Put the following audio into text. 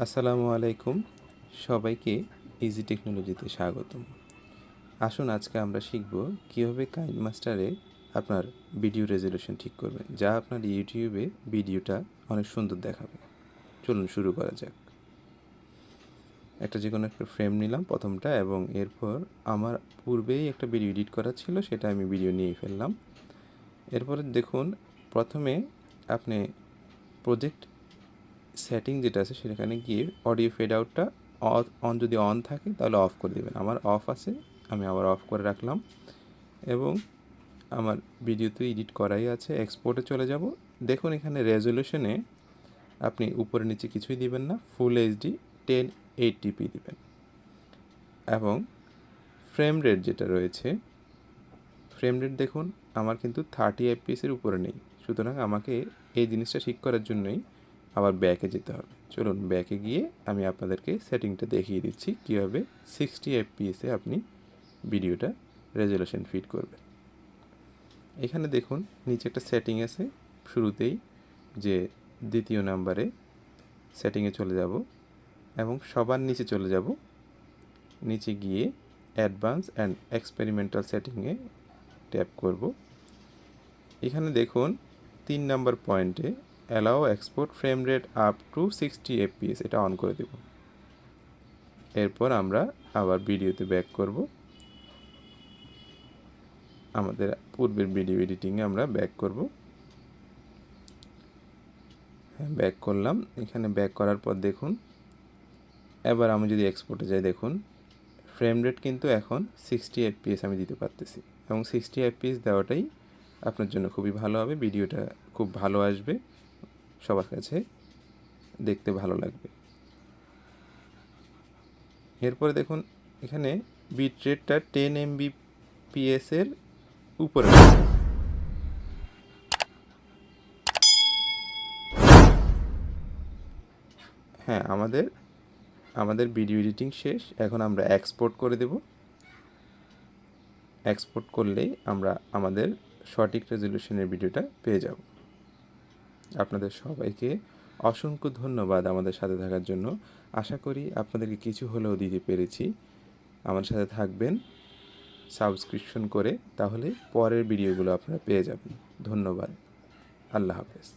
আসসালামু আলাইকুম, সবাইকে ইজি টেকনোলজিতে স্বাগতম। আসুন আজকে আমরা শিখব কীভাবে কাইনমাস্টারে আপনার ভিডিও রেজলিউশন ঠিক করবেন, যা আপনার ইউটিউবে ভিডিওটা অনেক সুন্দর দেখাবে। চলুন শুরু করা যাক। যে কোনো একটা ফ্রেম নিলাম প্রথমটা, এবং এরপর আমার পূর্বেই একটা ভিডিও এডিট করা ছিল, সেটা আমি ভিডিও নিয়ে ফেললাম। এরপরে দেখুন, প্রথমে আপনি প্রজেক্ট সেটিং যেটা আছে সেখানে গিয়ে অডিও ফেড আউটটা অন যদি অন থাকে তাহলে অফ করে দেবেন। আমার অফ আছে, আমি আবার অফ করে রাখলাম। এবং আমার ভিডিও তো এডিট করাই আছে, এক্সপোর্টে চলে যাব। দেখুন এখানে রেজলিউশনে আপনি উপরে নিচে কিছুই দিবেন না, ফুল এইচডি 1080p দিবেন। এবং ফ্রেম রেট যেটা রয়েছে, ফ্রেম রেট দেখুন আমার কিন্তু 30 fps উপরে নেই, সুতরাং আমাকে এই জিনিসটা ঠিক করার জন্যই আবার ব্যাকে যেতে হবে। চলুন ব্যাকে গিয়ে আমি আপনাদেরকে সেটিংটা দেখিয়ে দিচ্ছি কীভাবে 60 fps আপনি ভিডিওটা রেজলিউশন ফিট করবেন। এখানে দেখুন নিচে একটা সেটিং আছে, শুরুতেই যে দ্বিতীয় নাম্বারে সেটিংয়ে চলে যাব এবং সবার নিচে চলে যাব। নিচে গিয়ে অ্যাডভান্স অ্যান্ড এক্সপেরিমেন্টাল সেটিংয়ে ট্যাপ করব। এখানে দেখুন 3 নাম্বার পয়েন্টে allow export frame rate up to 60 fps, এটা অন করে দেব। এরপর আমরা আবার ভিডিওতে ব্যাক করব। আমাদের পূর্বের ভিডিও এডিটিংয়ে আমরা ব্যাক করব। ব্যাক করলাম। এখানে ব্যাক করার পর দেখুন, এবার আমি যদি এক্সপোর্টে যাই, দেখুন ফ্রেম রেট কিন্তু এখন 60 fps আমি দিতে পারতেছি, এবং 60 fps দেওয়াটাই আপনার জন্য খুবই ভালো হবে। ভিডিওটা খুব ভালো আসবে, সবার কাছে দেখতে ভালো লাগবে। এরপরে দেখুন এখানে বিট রেটটা 10 mbps এর উপরে। হ্যাঁ, আমাদের ভিডিও এডিটিং শেষ। এখন আমরা এক্সপোর্ট করে দেব। এক্সপোর্ট করলেই আমরা আমাদের সঠিক রেজলিউশনের ভিডিওটা পেয়ে যাব। আপনাদের সবাইকে অসংখ্য ধন্যবাদ আমাদের সাথে থাকার জন্য। আশা করি আপনাদেরকে কিছু হলেও দিতে পেরেছি। আমার সাথে থাকবেন সাবস্ক্রিপশন করে, তাহলে পরের ভিডিওগুলো আপনারা পেয়ে যাবেন। ধন্যবাদ। আল্লাহ হাফেজ।